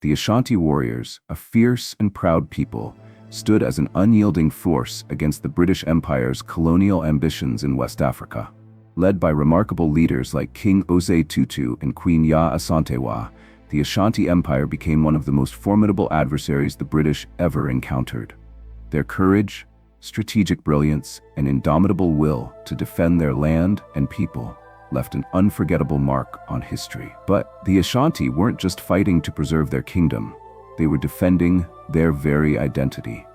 The Ashanti warriors, a fierce and proud people, stood as an unyielding force against the British Empire's colonial ambitions in West Africa. Led by remarkable leaders like King Osei Tutu and Queen Yaa Asantewaa, the Ashanti Empire became one of the most formidable adversaries the British ever encountered. Their courage, strategic brilliance, and indomitable will to defend their land and people left an unforgettable mark on history. But the Ashanti weren't just fighting to preserve their kingdom, they were defending their very identity.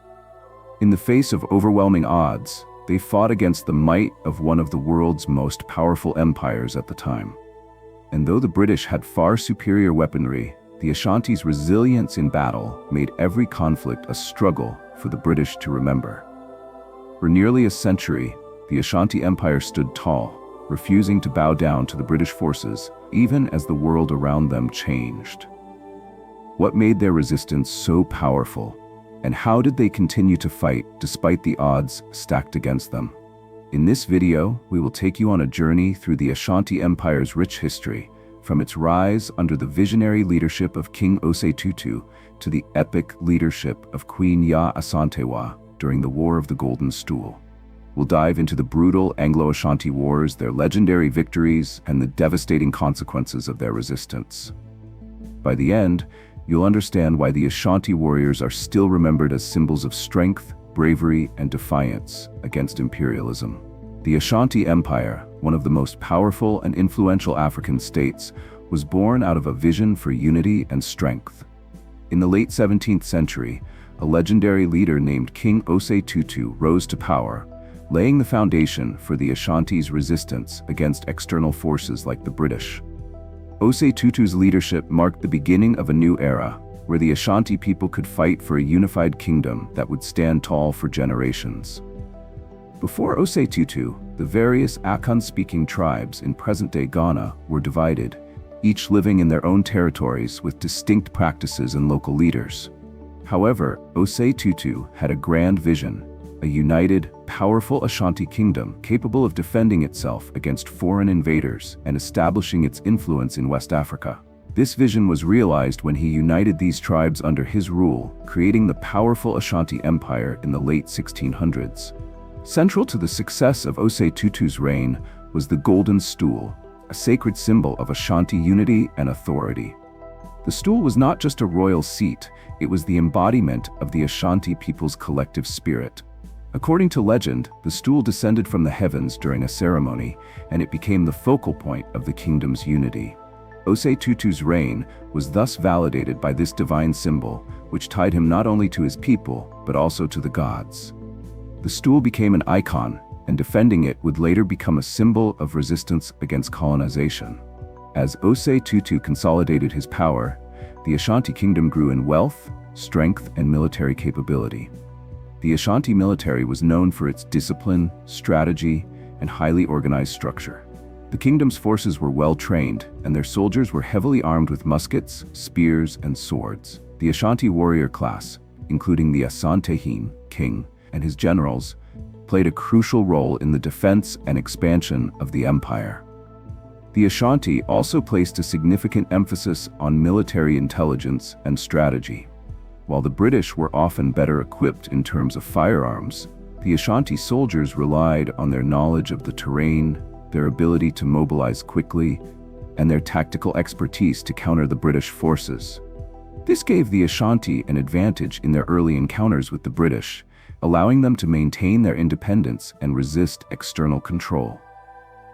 In the face of overwhelming odds, they fought against the might of one of the world's most powerful empires at the time. And though the British had far superior weaponry, the Ashanti's resilience in battle made every conflict a struggle for the British to remember. For nearly a century, the Ashanti Empire stood tall, refusing to bow down to the British forces, even as the world around them changed. What made their resistance so powerful, and how did they continue to fight despite the odds stacked against them? In this video, we will take you on a journey through the Ashanti Empire's rich history, from its rise under the visionary leadership of King Osei Tutu to the epic leadership of Queen Yaa Asantewaa during the War of the Golden Stool. We'll dive into the brutal Anglo-Ashanti Wars, their legendary victories, and the devastating consequences of their resistance. By the end, you'll understand why the Ashanti warriors are still remembered as symbols of strength, bravery, and defiance against imperialism. The Ashanti Empire, one of the most powerful and influential African states, was born out of a vision for unity and strength. In the late 17th century, a legendary leader named King Osei Tutu rose to power, laying the foundation for the Ashanti's resistance against external forces like the British. Osei Tutu's leadership marked the beginning of a new era, where the Ashanti people could fight for a unified kingdom that would stand tall for generations. Before Osei Tutu, the various Akan-speaking tribes in present-day Ghana were divided, each living in their own territories with distinct practices and local leaders. However, Osei Tutu had a grand vision, a united, powerful Ashanti kingdom capable of defending itself against foreign invaders and establishing its influence in West Africa. This vision was realized when he united these tribes under his rule, creating the powerful Ashanti Empire in the late 1600s. Central to the success of Osei Tutu's reign was the Golden Stool, a sacred symbol of Ashanti unity and authority. The stool was not just a royal seat, it was the embodiment of the Ashanti people's collective spirit. According to legend, the stool descended from the heavens during a ceremony, and it became the focal point of the kingdom's unity. Osei Tutu's reign was thus validated by this divine symbol, which tied him not only to his people, but also to the gods. The stool became an icon, and defending it would later become a symbol of resistance against colonization. As Osei Tutu consolidated his power, the Ashanti kingdom grew in wealth, strength, and military capability. The Ashanti military was known for its discipline, strategy, and highly organized structure. The kingdom's forces were well trained, and their soldiers were heavily armed with muskets, spears, and swords. The Ashanti warrior class, including the Asantewaa king and his generals, played a crucial role in the defense and expansion of the empire. The Ashanti also placed a significant emphasis on military intelligence and strategy. While the British were often better equipped in terms of firearms, the Ashanti soldiers relied on their knowledge of the terrain, their ability to mobilize quickly, and their tactical expertise to counter the British forces. This gave the Ashanti an advantage in their early encounters with the British, allowing them to maintain their independence and resist external control.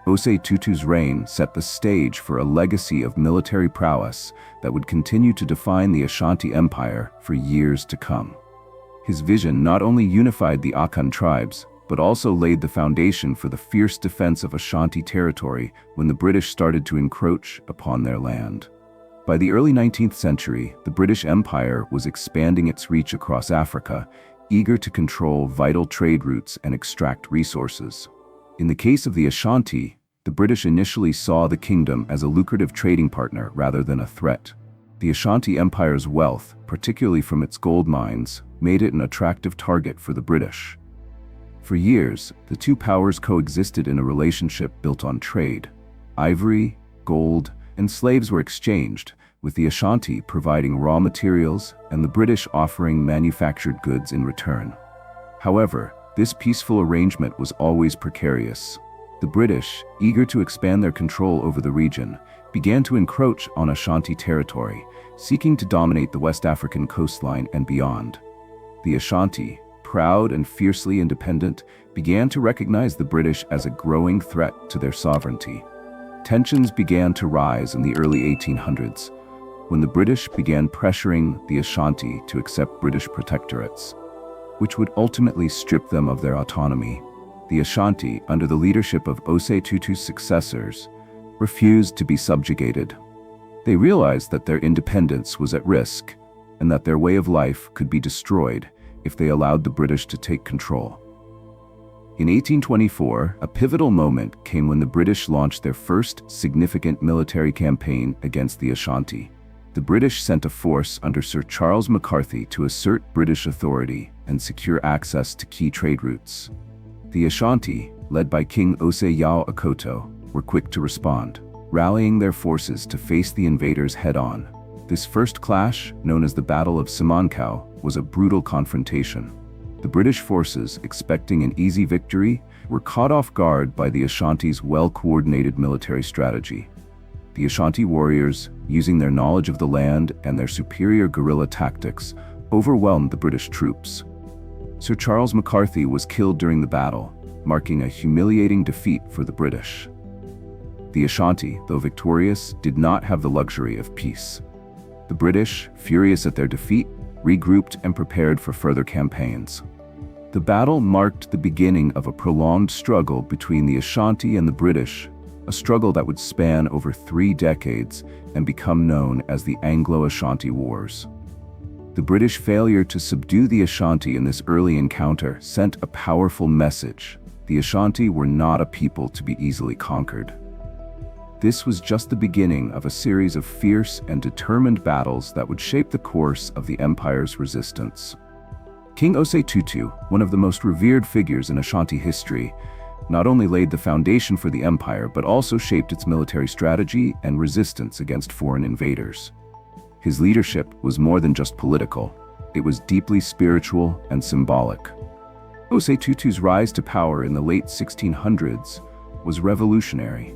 Osei Tutu's reign set the stage for a legacy of military prowess that would continue to define the Ashanti Empire for years to come. His vision not only unified the Akan tribes, but also laid the foundation for the fierce defense of Ashanti territory when the British started to encroach upon their land. By the early 19th century, the British Empire was expanding its reach across Africa, eager to control vital trade routes and extract resources. In the case of the Ashanti, the British initially saw the kingdom as a lucrative trading partner rather than a threat. The Ashanti Empire's wealth, particularly from its gold mines, made it an attractive target for the British. For years, the two powers coexisted in a relationship built on trade. Ivory, gold, and slaves were exchanged, with the Ashanti providing raw materials and the British offering manufactured goods in return. However, this peaceful arrangement was always precarious. The British, eager to expand their control over the region, began to encroach on Ashanti territory, seeking to dominate the West African coastline and beyond. The Ashanti, proud and fiercely independent, began to recognize the British as a growing threat to their sovereignty. Tensions began to rise in the early 1800s, when the British began pressuring the Ashanti to accept British protectorates, which would ultimately strip them of their autonomy. The Ashanti, under the leadership of Osei Tutu's successors, refused to be subjugated. They realized that their independence was at risk, and that their way of life could be destroyed if they allowed the British to take control. In 1824, a pivotal moment came when the British launched their first significant military campaign against the Ashanti. The British sent a force under Sir Charles Macarthy to assert British authority and secure access to key trade routes. The Ashanti, led by King Osei Tutu, were quick to respond, rallying their forces to face the invaders head-on. This first clash, known as the Battle of Simancao, was a brutal confrontation. The British forces, expecting an easy victory, were caught off guard by the Ashanti's well-coordinated military strategy. The Ashanti warriors, using their knowledge of the land and their superior guerrilla tactics, overwhelmed the British troops. Sir Charles Macarthy was killed during the battle, marking a humiliating defeat for the British. The Ashanti, though victorious, did not have the luxury of peace. The British, furious at their defeat, regrouped and prepared for further campaigns. The battle marked the beginning of a prolonged struggle between the Ashanti and the British, a struggle that would span over 3 decades and become known as the Anglo-Ashanti Wars. The British failure to subdue the Ashanti in this early encounter sent a powerful message. The Ashanti were not a people to be easily conquered. This was just the beginning of a series of fierce and determined battles that would shape the course of the empire's resistance. King Osei Tutu, one of the most revered figures in Ashanti history, not only laid the foundation for the empire but also shaped its military strategy and resistance against foreign invaders. His leadership was more than just political. It was deeply spiritual and symbolic. Osei Tutu's rise to power in the late 1600s was revolutionary.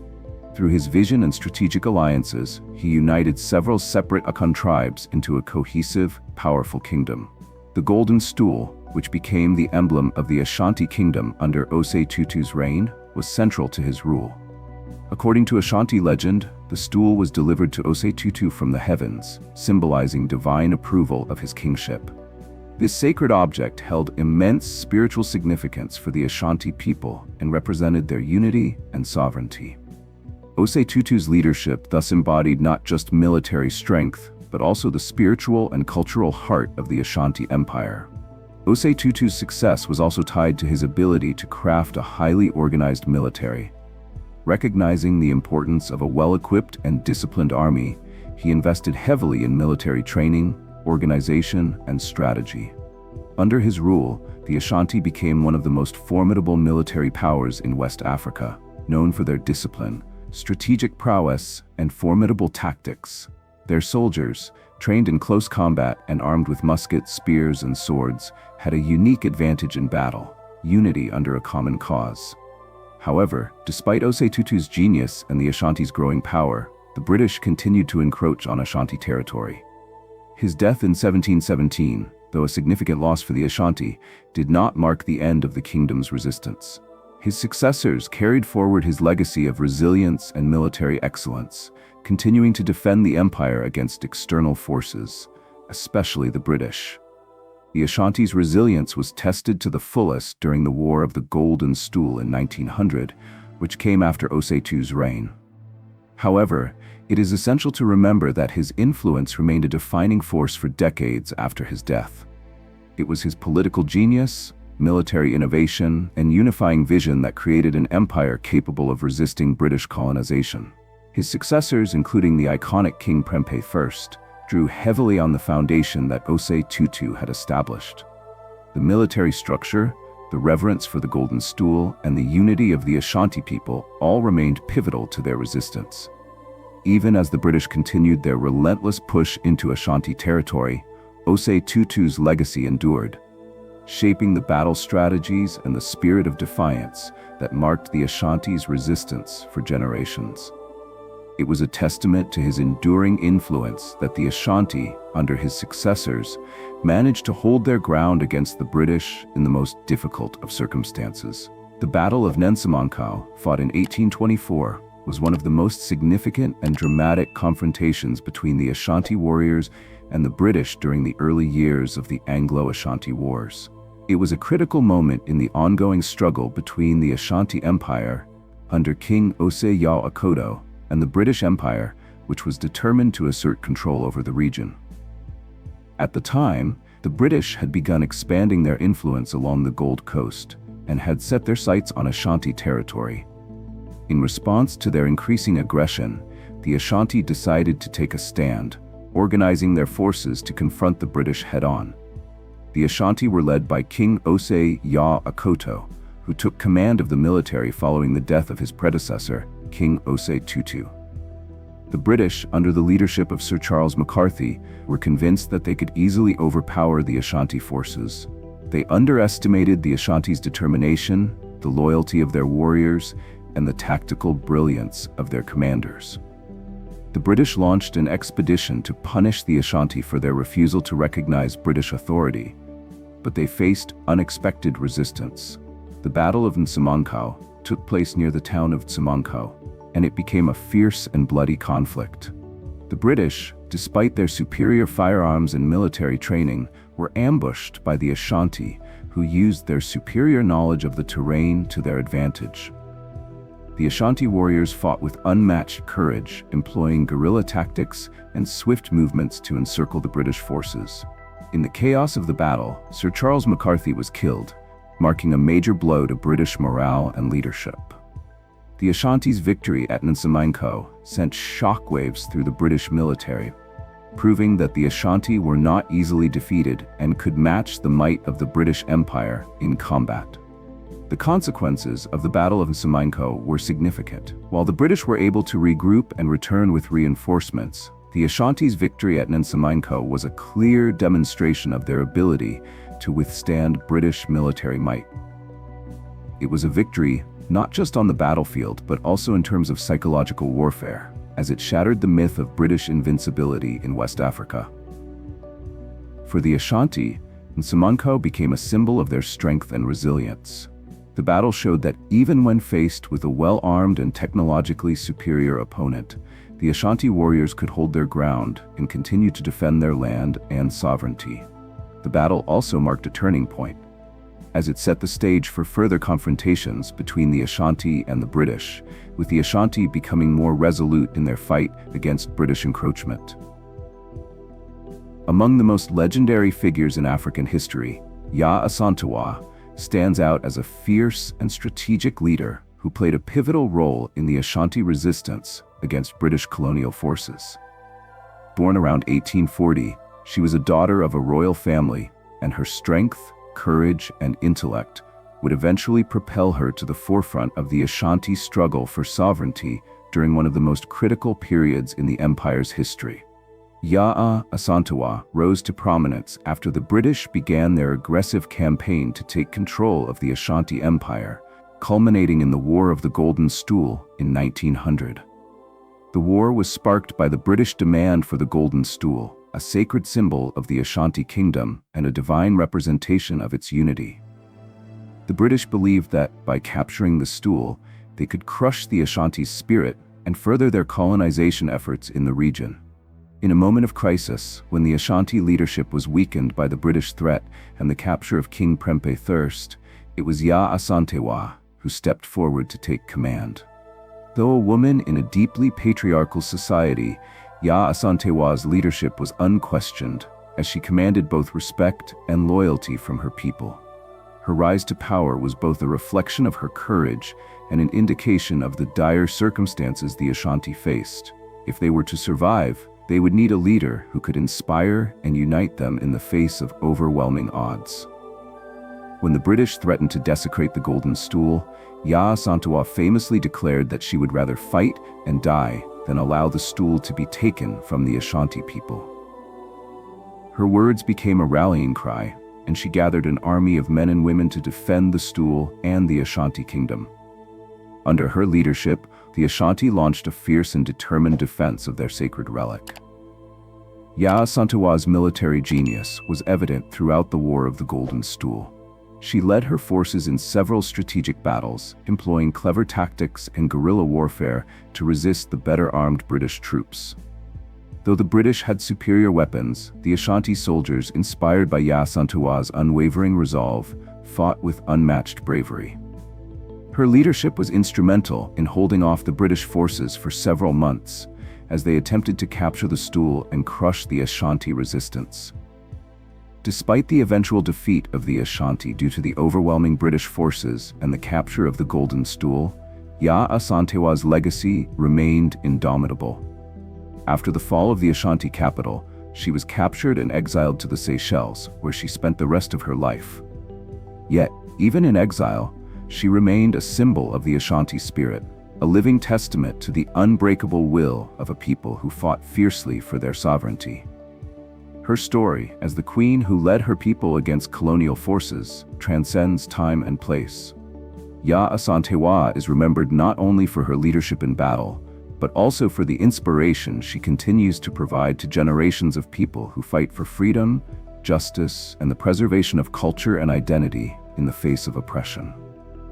Through his vision and strategic alliances, he united several separate Akan tribes into a cohesive, powerful kingdom. The Golden Stool, which became the emblem of the Ashanti kingdom under Osei Tutu's reign, was central to his rule. According to Ashanti legend, the stool was delivered to Osei Tutu from the heavens, symbolizing divine approval of his kingship. This sacred object held immense spiritual significance for the Ashanti people and represented their unity and sovereignty. Osei Tutu's leadership thus embodied not just military strength, but also the spiritual and cultural heart of the Ashanti Empire. Osei Tutu's success was also tied to his ability to craft a highly organized military. Recognizing the importance of a well-equipped and disciplined army, he invested heavily in military training, organization, and strategy. Under his rule, the Ashanti became one of the most formidable military powers in West Africa, known for their discipline, strategic prowess, and formidable tactics. Their soldiers, trained in close combat and armed with muskets, spears, and swords, had a unique advantage in battle: unity under a common cause. However, despite Osei Tutu's genius and the Ashanti's growing power, the British continued to encroach on Ashanti territory. His death in 1717, though a significant loss for the Ashanti, did not mark the end of the kingdom's resistance. His successors carried forward his legacy of resilience and military excellence, continuing to defend the empire against external forces, especially the British. The Ashanti's resilience was tested to the fullest during the War of the Golden Stool in 1900, which came after Osei Tutu's reign. However, it is essential to remember that his influence remained a defining force for decades after his death. It was his political genius, military innovation, and unifying vision that created an empire capable of resisting British colonization. His successors, including the iconic King Prempeh I, drew heavily on the foundation that Osei Tutu had established. The military structure, the reverence for the Golden Stool, and the unity of the Ashanti people all remained pivotal to their resistance. even as the British continued their relentless push into Ashanti territory, Osei Tutu's legacy endured, shaping the battle strategies and the spirit of defiance that marked the Ashanti's resistance for generations. It was a testament to his enduring influence that the Ashanti, under his successors, managed to hold their ground against the British in the most difficult of circumstances. The Battle of Nsamankau, fought in 1824, was one of the most significant and dramatic confrontations between the Ashanti warriors and the British during the early years of the Anglo-Ashanti Wars. It was a critical moment in the ongoing struggle between the Ashanti Empire, under King Osei Tutu, and the British Empire, which was determined to assert control over the region. At the time, the British had begun expanding their influence along the Gold Coast and had set their sights on Ashanti territory. In response to their increasing aggression, the Ashanti decided to take a stand, organizing their forces to confront the British head-on. The Ashanti were led by King Osei Tutu, who took command of the military following the death of his predecessor, King Osei Tutu. The British, under the leadership of Sir Charles McCarthy, were convinced that they could easily overpower the Ashanti forces. They underestimated the Ashanti's determination, the loyalty of their warriors, and the tactical brilliance of their commanders. The British launched an expedition to punish the Ashanti for their refusal to recognize British authority, but they faced unexpected resistance. The Battle of Nsamankau took place near the town of Nsamankau, and it became a fierce and bloody conflict. The British, despite their superior firearms and military training, were ambushed by the Ashanti, who used their superior knowledge of the terrain to their advantage. The Ashanti warriors fought with unmatched courage, employing guerrilla tactics and swift movements to encircle the British forces. In the chaos of the battle, Sir Charles McCarthy was killed, marking a major blow to British morale and leadership. The Ashanti's victory at Nsamankau sent shockwaves through the British military, proving that the Ashanti were not easily defeated and could match the might of the British Empire in combat. The consequences of the Battle of Nsamankau were significant. While the British were able to regroup and return with reinforcements, the Ashanti's victory at Nsamankau was a clear demonstration of their ability to withstand British military might. It was a victory not just on the battlefield, but also in terms of psychological warfare, as it shattered the myth of British invincibility in West Africa. For the Ashanti, Nsamankau became a symbol of their strength and resilience. The battle showed that even when faced with a well-armed and technologically superior opponent, the Ashanti warriors could hold their ground and continue to defend their land and sovereignty. The battle also marked a turning point, as it set the stage for further confrontations between the Ashanti and the British, with the Ashanti becoming more resolute in their fight against British encroachment. Among the most legendary figures in African history, Yaa Asantewaa stands out as a fierce and strategic leader who played a pivotal role in the Ashanti resistance against British colonial forces. Born around 1840, she was a daughter of a royal family, and her strength, courage, and intellect would eventually propel her to the forefront of the Ashanti struggle for sovereignty during one of the most critical periods in the empire's history. Yaa Asantewaa rose to prominence after the British began their aggressive campaign to take control of the Ashanti Empire, culminating in the War of the Golden Stool in 1900. The war was sparked by the British demand for the Golden Stool, a sacred symbol of the Ashanti kingdom and a divine representation of its unity. The British believed that, by capturing the stool, they could crush the Ashanti's spirit and further their colonization efforts in the region. In a moment of crisis, when the Ashanti leadership was weakened by the British threat and the capture of King Prempeh I, it was Yaa Asantewaa who stepped forward to take command. Though a woman in a deeply patriarchal society, Yaa Asantewaa's leadership was unquestioned, as she commanded both respect and loyalty from her people. Her rise to power was both a reflection of her courage and an indication of the dire circumstances the Ashanti faced. If they were to survive, they would need a leader who could inspire and unite them in the face of overwhelming odds. When the British threatened to desecrate the Golden Stool, Yaa Asantewaa famously declared that she would rather fight and die than allow the stool to be taken from the Ashanti people. Her words became a rallying cry, and she gathered an army of men and women to defend the stool and the Ashanti kingdom. Under her leadership, the Ashanti launched a fierce and determined defense of their sacred relic. Yaa Asantewaa's military genius was evident throughout the War of the Golden Stool. She led her forces in several strategic battles, employing clever tactics and guerrilla warfare to resist the better-armed British troops. Though the British had superior weapons, the Ashanti soldiers, inspired by Yaa Asantewaa's unwavering resolve, fought with unmatched bravery. Her leadership was instrumental in holding off the British forces for several months, as they attempted to capture the stool and crush the Ashanti resistance. Despite the eventual defeat of the Ashanti due to the overwhelming British forces and the capture of the Golden Stool, Yaa Asantewaa's legacy remained indomitable. After the fall of the Ashanti capital, she was captured and exiled to the Seychelles, where she spent the rest of her life. Yet, even in exile, she remained a symbol of the Ashanti spirit, a living testament to the unbreakable will of a people who fought fiercely for their sovereignty. Her story, as the queen who led her people against colonial forces, transcends time and place. Yaa Asantewaa is remembered not only for her leadership in battle, but also for the inspiration she continues to provide to generations of people who fight for freedom, justice, and the preservation of culture and identity in the face of oppression.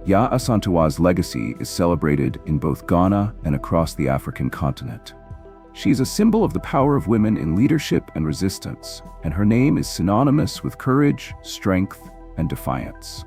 Yaa Asantewaa's legacy is celebrated in both Ghana and across the African continent. She is a symbol of the power of women in leadership and resistance, and her name is synonymous with courage, strength, and defiance.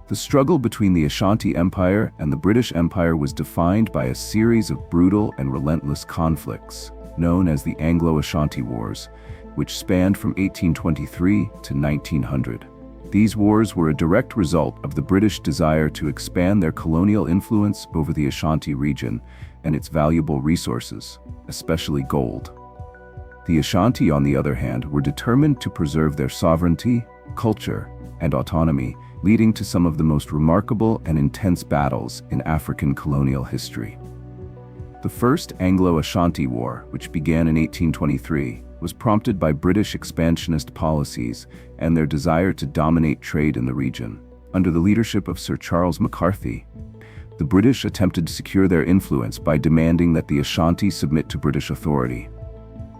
The struggle between the Ashanti Empire and the British Empire was defined by a series of brutal and relentless conflicts, known as the Anglo-Ashanti Wars, which spanned from 1823 to 1900. These wars were a direct result of the British desire to expand their colonial influence over the Ashanti region and its valuable resources, especially gold. The Ashanti, on the other hand, were determined to preserve their sovereignty, culture, and autonomy, leading to some of the most remarkable and intense battles in African colonial history. The First Anglo-Ashanti War, which began in 1823, was prompted by British expansionist policies and their desire to dominate trade in the region. Under the leadership of Sir Charles McCarthy, the British attempted to secure their influence by demanding that the Ashanti submit to British authority.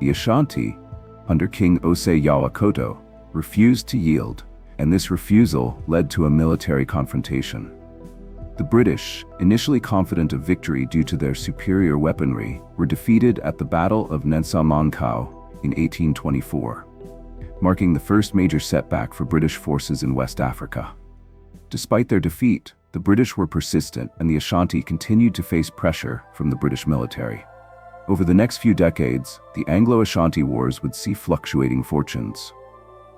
The Ashanti, under King Osei Tutu, refused to yield, and this refusal led to a military confrontation. The British, initially confident of victory due to their superior weaponry, were defeated at the Battle of Nensamankau in 1824, marking the first major setback for British forces in West Africa. Despite their defeat, the British were persistent and the Ashanti continued to face pressure from the British military. Over the next few decades, the Anglo-Ashanti Wars would see fluctuating fortunes.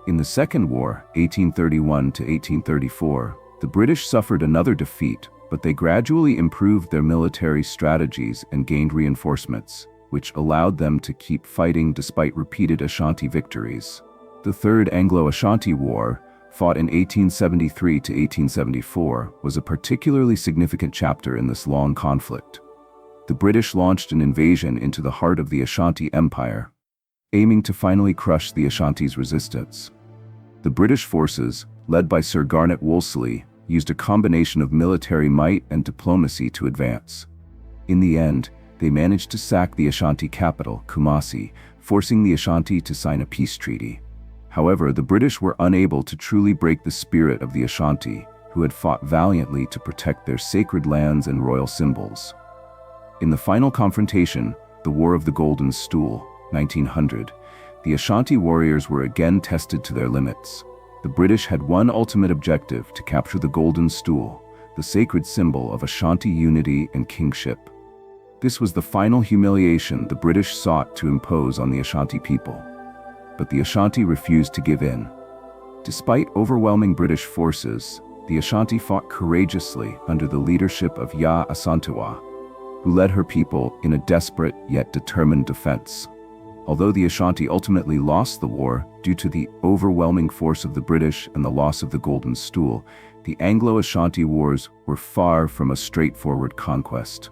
In the Second War, 1831 to 1834, the British suffered another defeat, but they gradually improved their military strategies and gained reinforcements, which allowed them to keep fighting despite repeated Ashanti victories. The Third Anglo-Ashanti War, fought in 1873 to 1874, was a particularly significant chapter in this long conflict. The British launched an invasion into the heart of the Ashanti Empire, aiming to finally crush the Ashanti's resistance. The British forces, led by Sir Garnet Wolseley, used a combination of military might and diplomacy to advance. In the end, they managed to sack the Ashanti capital, Kumasi, forcing the Ashanti to sign a peace treaty. However, the British were unable to truly break the spirit of the Ashanti, who had fought valiantly to protect their sacred lands and royal symbols. In the final confrontation, the War of the Golden Stool, 1900, the Ashanti warriors were again tested to their limits. The British had one ultimate objective: to capture the Golden Stool, the sacred symbol of Ashanti unity and kingship. This was the final humiliation the British sought to impose on the Ashanti people. But the Ashanti refused to give in. Despite overwhelming British forces, the Ashanti fought courageously under the leadership of Yaa Asantewaa, who led her people in a desperate yet determined defense. Although the Ashanti ultimately lost the war due to the overwhelming force of the British and the loss of the Golden Stool, the Anglo-Ashanti Wars were far from a straightforward conquest.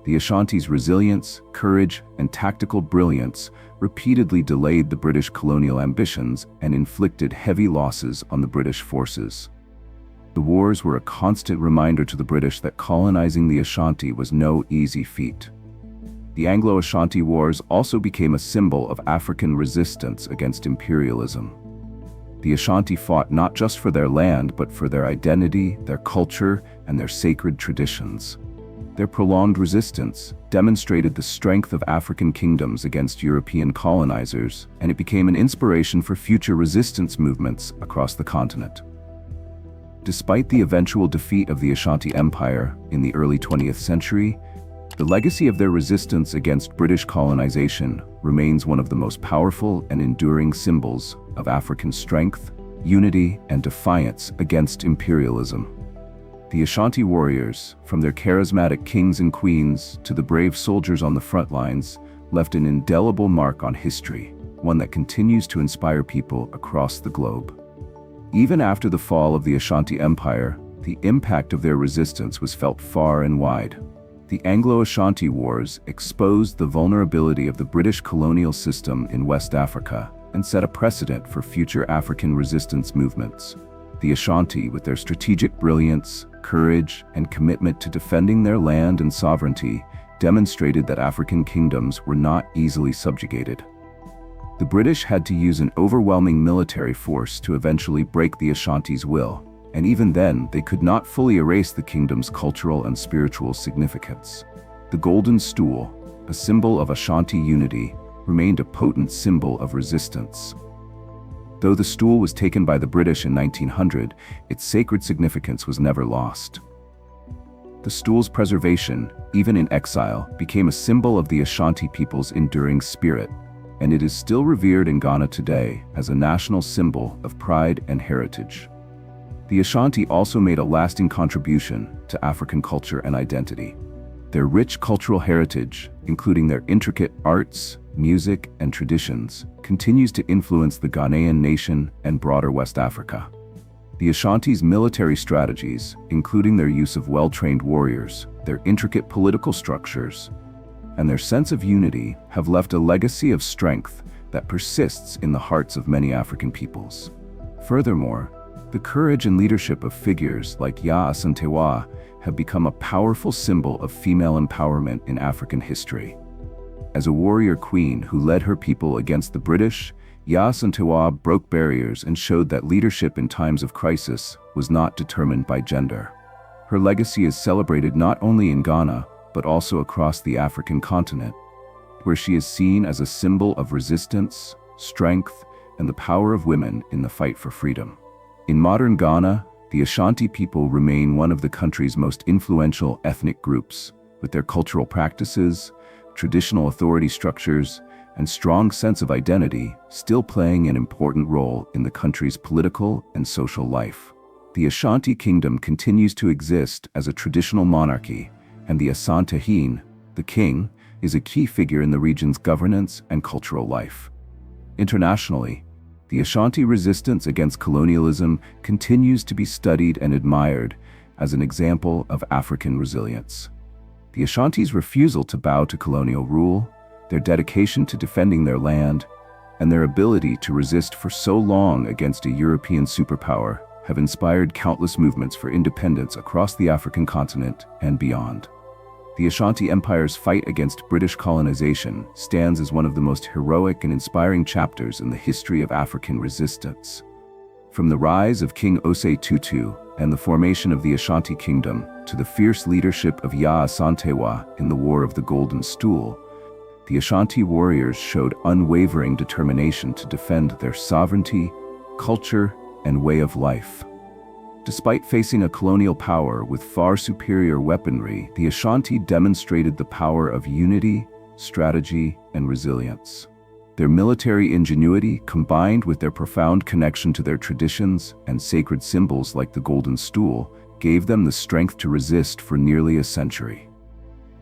The Ashanti's resilience, courage, and tactical brilliance repeatedly delayed the British colonial ambitions and inflicted heavy losses on the British forces. The wars were a constant reminder to the British that colonizing the Ashanti was no easy feat. The Anglo-Ashanti Wars also became a symbol of African resistance against imperialism. The Ashanti fought not just for their land, but for their identity, their culture, and their sacred traditions. Their prolonged resistance demonstrated the strength of African kingdoms against European colonizers, and it became an inspiration for future resistance movements across the continent. Despite the eventual defeat of the Ashanti Empire in the early 20th century, the legacy of their resistance against British colonization remains one of the most powerful and enduring symbols of African strength, unity, and defiance against imperialism. The Ashanti warriors, from their charismatic kings and queens to the brave soldiers on the front lines, left an indelible mark on history, one that continues to inspire people across the globe. Even after the fall of the Ashanti Empire, the impact of their resistance was felt far and wide. The Anglo-Ashanti Wars exposed the vulnerability of the British colonial system in West Africa and set a precedent for future African resistance movements. The Ashanti, with their strategic brilliance, courage, and commitment to defending their land and sovereignty, demonstrated that African kingdoms were not easily subjugated. The British had to use an overwhelming military force to eventually break the Ashanti's will, and even then, they could not fully erase the kingdom's cultural and spiritual significance. The Golden Stool, a symbol of Ashanti unity, remained a potent symbol of resistance. Though the stool was taken by the British in 1900, its sacred significance was never lost. The stool's preservation, even in exile, became a symbol of the Ashanti people's enduring spirit, and it is still revered in Ghana today as a national symbol of pride and heritage. The Ashanti also made a lasting contribution to African culture and identity. Their rich cultural heritage, including their intricate arts, music, and traditions, continues to influence the Ghanaian nation and broader West Africa. The Ashanti's military strategies, including their use of well-trained warriors, their intricate political structures, and their sense of unity, have left a legacy of strength that persists in the hearts of many African peoples. Furthermore, the courage and leadership of figures like Yaa Asantewaa have become a powerful symbol of female empowerment in African history. As a warrior queen who led her people against the British, Yaa Asantewaa broke barriers and showed that leadership in times of crisis was not determined by gender. Her legacy is celebrated not only in Ghana, but also across the African continent, where she is seen as a symbol of resistance, strength, and the power of women in the fight for freedom. In modern Ghana, the Ashanti people remain one of the country's most influential ethnic groups, with their cultural practices, traditional authority structures, and strong sense of identity still playing an important role in the country's political and social life. The Ashanti Kingdom continues to exist as a traditional monarchy, and the Asantehene, the king, is a key figure in the region's governance and cultural life. Internationally, the Ashanti resistance against colonialism continues to be studied and admired as an example of African resilience. The Ashanti's refusal to bow to colonial rule, their dedication to defending their land, and their ability to resist for so long against a European superpower have inspired countless movements for independence across the African continent and beyond. The Ashanti Empire's fight against British colonization stands as one of the most heroic and inspiring chapters in the history of African resistance. From the rise of King Osei Tutu and the formation of the Ashanti Kingdom to the fierce leadership of Yaa Asantewaa in the War of the Golden Stool, the Ashanti warriors showed unwavering determination to defend their sovereignty, culture, and way of life. Despite facing a colonial power with far superior weaponry, the Ashanti demonstrated the power of unity, strategy, and resilience. Their military ingenuity, combined with their profound connection to their traditions and sacred symbols like the Golden Stool, gave them the strength to resist for nearly a century.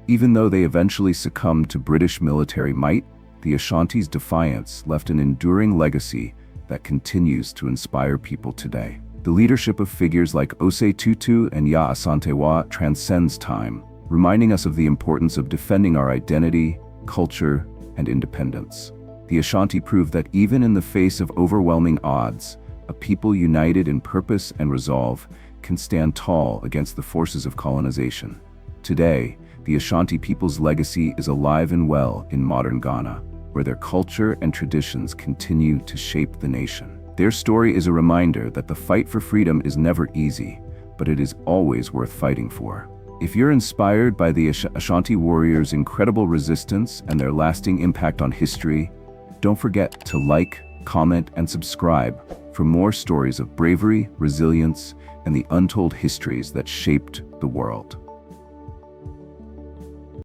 Even though they eventually succumbed to British military might, the Ashanti's defiance left an enduring legacy that continues to inspire people today. The leadership of figures like Osei Tutu and Yaa Asantewaa transcends time, reminding us of the importance of defending our identity, culture, and independence. The Ashanti proved that even in the face of overwhelming odds, a people united in purpose and resolve can stand tall against the forces of colonization. Today, the Ashanti people's legacy is alive and well in modern Ghana, where their culture and traditions continue to shape the nation. Their story is a reminder that the fight for freedom is never easy, but it is always worth fighting for. If you're inspired by the Ashanti warriors' incredible resistance and their lasting impact on history, don't forget to like, comment, and subscribe for more stories of bravery, resilience, and the untold histories that shaped the world.